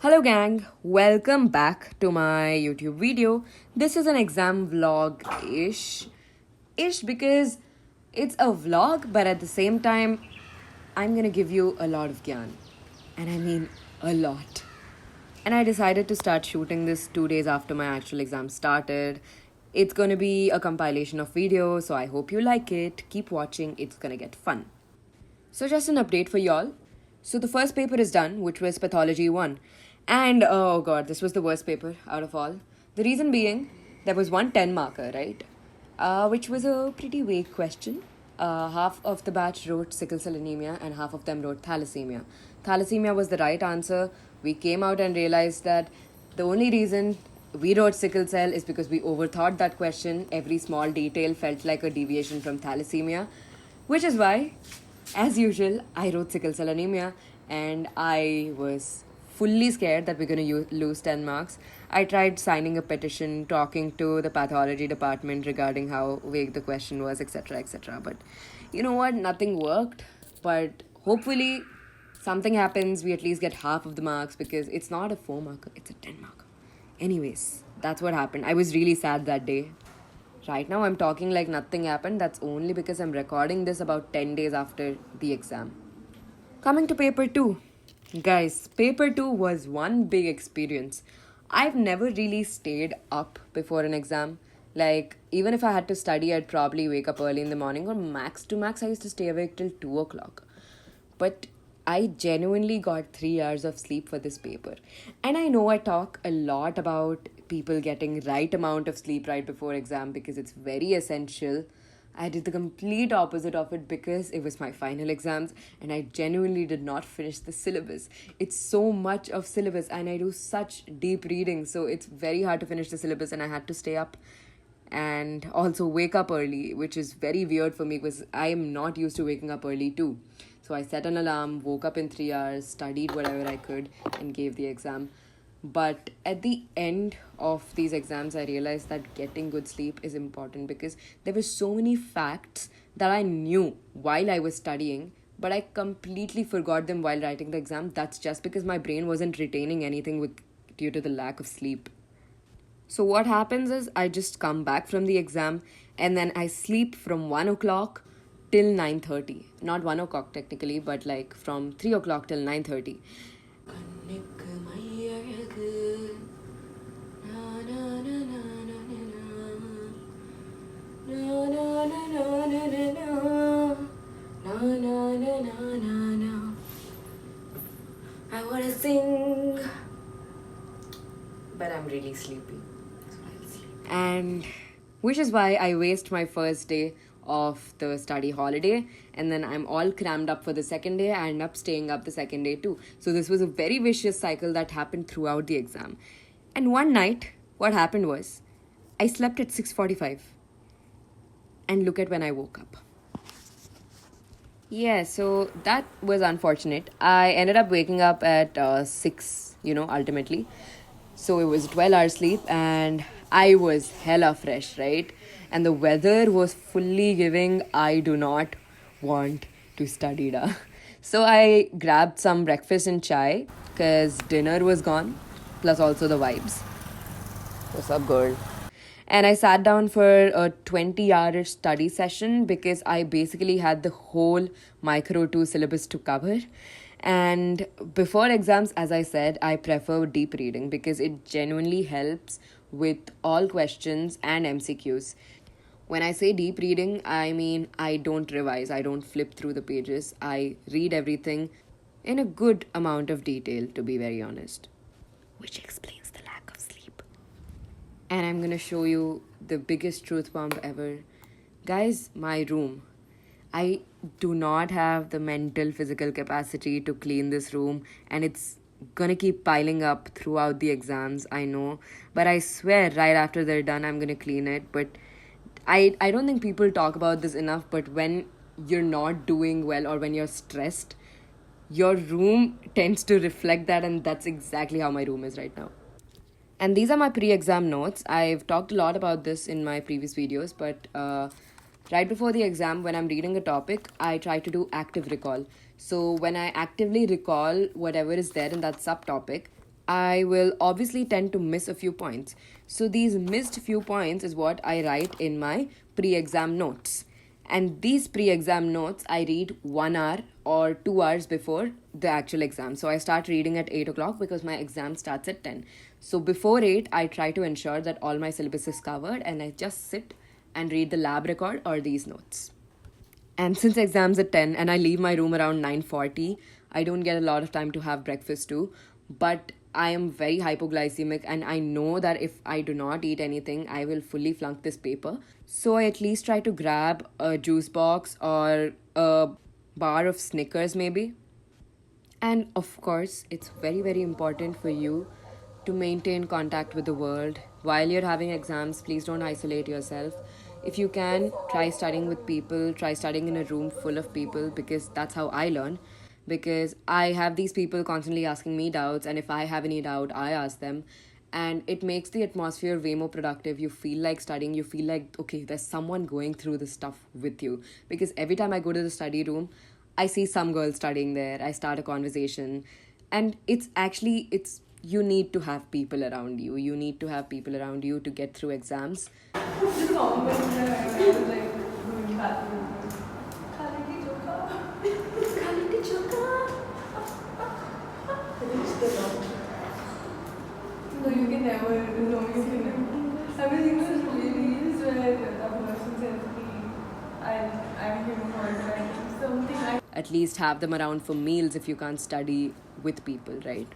Hello gang, welcome back to my YouTube video. This is an exam vlog-ish. Ish because it's a vlog, but at the same time, I'm gonna give you a lot of gyan. And I mean a lot. And I decided to start shooting this 2 days after my actual exam started. It's gonna be a compilation of videos, so I hope you like it. Keep watching, it's gonna get fun. So, just an update for y'all. So, the first paper is done, which was Pathology 1. And oh god, this was the worst paper out of all. The reason being, there was one 10 marker, right? Which was a pretty vague question. Half of the batch wrote sickle cell anemia, and half of them wrote thalassemia. Thalassemia was the right answer. We came out and realized that the only reason we wrote sickle cell is because we overthought that question. Every small detail felt like a deviation from thalassemia, which is why, as usual, I wrote sickle cell anemia, and I was fully scared that we're going to lose 10 marks. I tried signing a petition, talking to the pathology department regarding how vague the question was, etc., etc. But you know what? Nothing worked. But hopefully, something happens. We at least get half of the marks because it's not a 4 marker, it's a 10 marker. Anyways, that's what happened. I was really sad that day. Right now, I'm talking like nothing happened. That's only because I'm recording this about 10 days after the exam. Coming to paper 2. Guys, paper 2 was one big experience. I've never really stayed up before an exam. Like, even if I had to study, I'd probably wake up early in the morning, or max to max, I used to stay awake till 2 o'clock. But I genuinely got 3 hours of sleep for this paper. And I know I talk a lot about people getting right amount of sleep right before exam because it's very essential. I did the complete opposite of it because it was my final exams and I genuinely did not finish the syllabus. It's so much of syllabus and I do such deep reading, so it's very hard to finish the syllabus and I had to stay up and also wake up early, which is very weird for me because I am not used to waking up early too. So I set an alarm, woke up in 3 hours, studied whatever I could, and gave the exam. But at the end of these exams, I realized that getting good sleep is important because there were so many facts that I knew while I was studying, but I completely forgot them while writing the exam. That's just because my brain wasn't retaining anything due to the lack of sleep. So what happens is I just come back from the exam and then I sleep from 1 o'clock till 9:30. Not 1 o'clock technically, but like from 3 o'clock till 9:30. I wanna sing, but I'm really sleepy. And which is why I waste my first day of the study holiday and then I'm all crammed up for the second day. I end up staying up the second day too. So this was a very vicious cycle that happened throughout the exam. And one night, what happened was I slept at 6:45 and look at when I woke up. Yeah, so that was unfortunate. I ended up waking up at 6, ultimately. So it was 12 hours sleep and I was hella fresh, right? And the weather was fully giving, I do not want to study. Da. So I grabbed some breakfast and chai because dinner was gone, plus also the vibes. What's up, girl? And I sat down for a 20-hour study session because I basically had the whole Micro 2 syllabus to cover. And before exams, as I said, I prefer deep reading because it genuinely helps with all questions and MCQs. When I say deep reading, I mean I don't revise, I don't flip through the pages. I read everything in a good amount of detail, to be very honest. Which explains the lack of sleep. And I'm gonna show you the biggest truth bomb ever. Guys, my room. I do not have the mental, physical capacity to clean this room, and it's gonna keep piling up throughout the exams, I know. But I swear, right after they're done, I'm gonna clean it. But I don't think people talk about this enough, but when you're not doing well or when you're stressed, your room tends to reflect that, and that's exactly how my room is right now. And these are my pre-exam notes. I've talked a lot about this in my previous videos, but right before the exam, when I'm reading a topic, I try to do active recall. So when I actively recall whatever is there in that subtopic, I will obviously tend to miss a few points. So these missed few points is what I write in my pre-exam notes. And these pre-exam notes I read 1 hour or 2 hours before the actual exam. So I start reading at 8 o'clock because my exam starts at 10. So before 8, I try to ensure that all my syllabus is covered and I just sit and read the lab record or these notes. And since exams at 10 and I leave my room around 9:40, I don't get a lot of time to have breakfast too. But I am very hypoglycemic and I know that if I do not eat anything, I will fully flunk this paper. So I at least try to grab a juice box or a bar of Snickers maybe. And of course, it's very, very important for you to maintain contact with the world. While you're having exams, please don't isolate yourself. If you can, try studying with people, try studying in a room full of people because that's how I learn. Because I have these people constantly asking me doubts, and if I have any doubt, I ask them. And it makes the atmosphere way more productive. You feel like studying, you feel like, okay, there's someone going through the stuff with you. Because every time I go to the study room, I see some girl studying there. I start a conversation. And it's you need to have people around you. You need to have people around you to get through exams. The song was there, I was like doing bathroom. Khalidi Choka. Khalidi Choka. It's the song. No, you can never. No, you can never. I was in those movies where the person says, I'm here for something. At least have them around for meals if you can't study with people, right?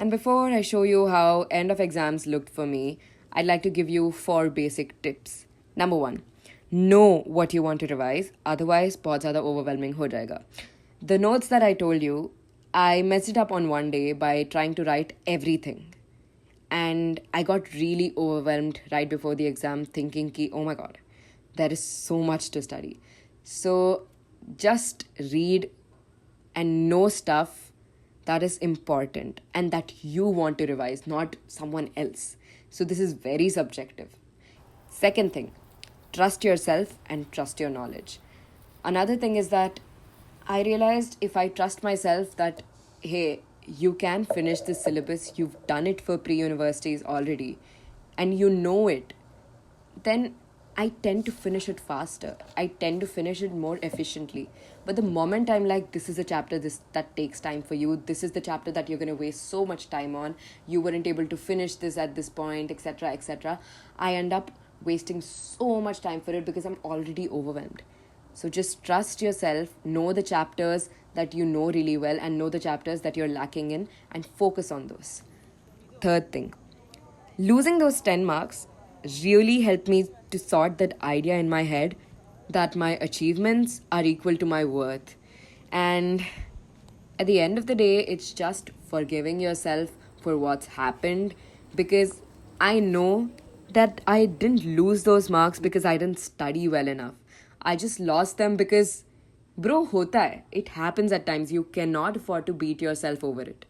And before I show you how end of exams looked for me, I'd like to give you 4 basic tips. Number 1, know what you want to revise, otherwise बहुत ज़्यादा overwhelming हो जाएगा. The notes that I told you, I messed it up on one day by trying to write everything. And I got really overwhelmed right before the exam thinking ki, oh my god, there is so much to study. So just read and know stuff that is important and that you want to revise, not someone else. So this is very subjective. Second thing, trust yourself and trust your knowledge. Another thing is that I realized if I trust myself that, hey, you can finish this syllabus, you've done it for pre-universities already, and you know it, then I tend to finish it faster. I tend to finish it more efficiently. But the moment I'm like, this is a chapter that takes time for you, this is the chapter that you're going to waste so much time on, you weren't able to finish this at this point, etc., etc., I end up wasting so much time for it because I'm already overwhelmed. So just trust yourself, know the chapters that you know really well and know the chapters that you're lacking in and focus on those. Third thing, losing those 10 marks really helped me to sort that idea in my head that my achievements are equal to my worth. And at the end of the day, it's just forgiving yourself for what's happened because I know that I didn't lose those marks because I didn't study well enough. I just lost them because, bro, hota hai. It happens at times. You cannot afford to beat yourself over it.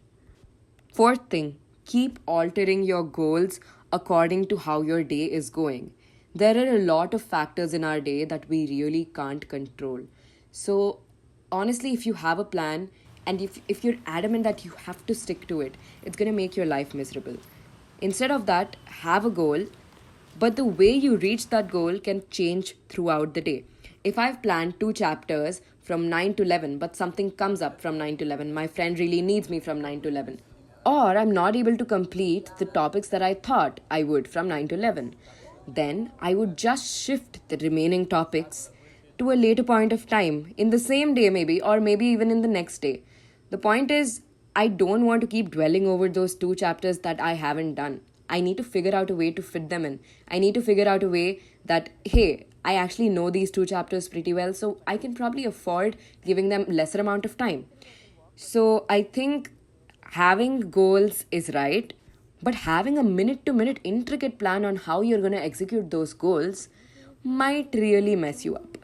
Fourth thing, keep altering your goals according to how your day is going. There are a lot of factors in our day that we really can't control. So, honestly, if you have a plan and if you're adamant that you have to stick to it, it's going to make your life miserable. Instead of that, have a goal, but the way you reach that goal can change throughout the day. If I've planned 2 chapters from 9 to 11, but something comes up from 9 to 11, my friend really needs me from 9 to 11, or I'm not able to complete the topics that I thought I would from 9 to 11, then I would just shift the remaining topics to a later point of time, in the same day maybe, or maybe even in the next day. The point is, I don't want to keep dwelling over those 2 chapters that I haven't done. I need to figure out a way to fit them in. I need to figure out a way that, hey, I actually know these 2 chapters pretty well, so I can probably afford giving them lesser amount of time. So I think having goals is right, but having a minute to minute intricate plan on how you're going to execute those goals might really mess you up.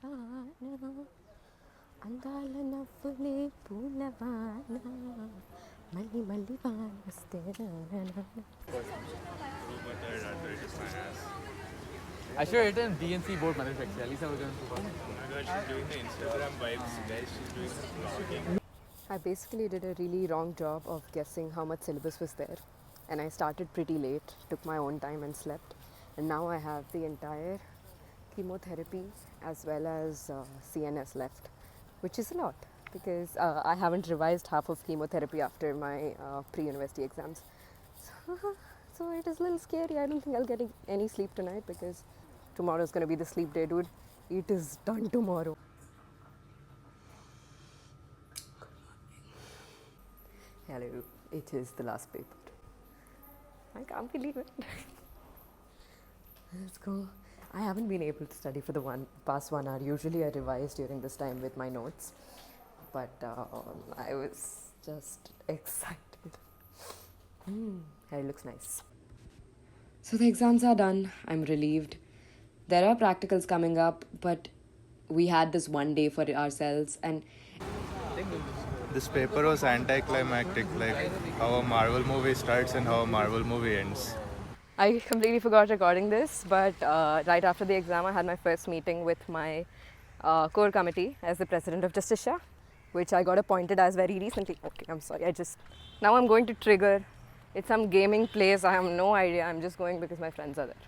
I should have written BNC board manufacturer. At least I was going to. Oh my god, she's doing the Instagram vibes, guys. She's doing the vlogging. I basically did a really wrong job of guessing how much syllabus was there, and I started pretty late, took my own time and slept, and now I have the entire chemotherapy as well as CNS left, which is a lot because I haven't revised half of chemotherapy after my pre-university exams. So it is a little scary. I don't think I'll get any sleep tonight because tomorrow is going to be the sleep day, dude. It is done tomorrow. Hello, it is the last paper. I can't believe it. Let's go. I haven't been able to study for the past 1 hour. Usually I revise during this time with my notes, but I was just excited. Hair looks nice. So the exams are done. I'm relieved. There are practicals coming up, but we had this one day for ourselves, and This paper was anticlimactic, like how a Marvel movie starts and how a Marvel movie ends. I completely forgot recording this, but right after the exam, I had my first meeting with my core committee as the president of Justicia, which I got appointed as very recently. Okay, I'm sorry. Now I'm going to trigger. It's some gaming place. I have no idea. I'm just going because my friends are there.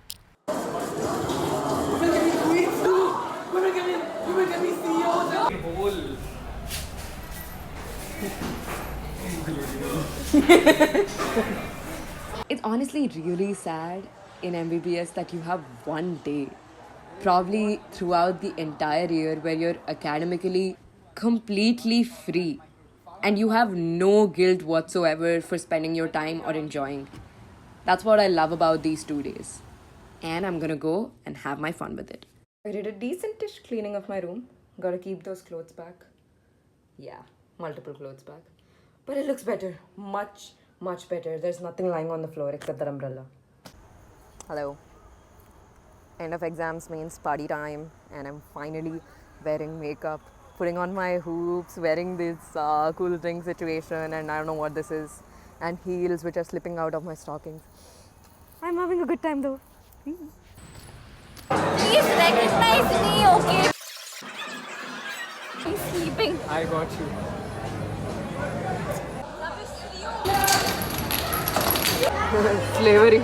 It's honestly really sad in MBBS that you have one day, probably throughout the entire year, where you're academically completely free and you have no guilt whatsoever for spending your time or enjoying. That's what I love about these 2 days. And I'm gonna go and have my fun with it. I did a decentish cleaning of my room. Gotta keep those clothes back. Yeah, multiple clothes back. But it looks better. Much, much better. There's nothing lying on the floor except that umbrella. Hello. End of exams means party time, and I'm finally wearing makeup, putting on my hoops, wearing this cool ring situation, and I don't know what this is, and heels which are slipping out of my stockings. I'm having a good time though. Please recognize me, okay? He's sleeping. I got you. Slavery.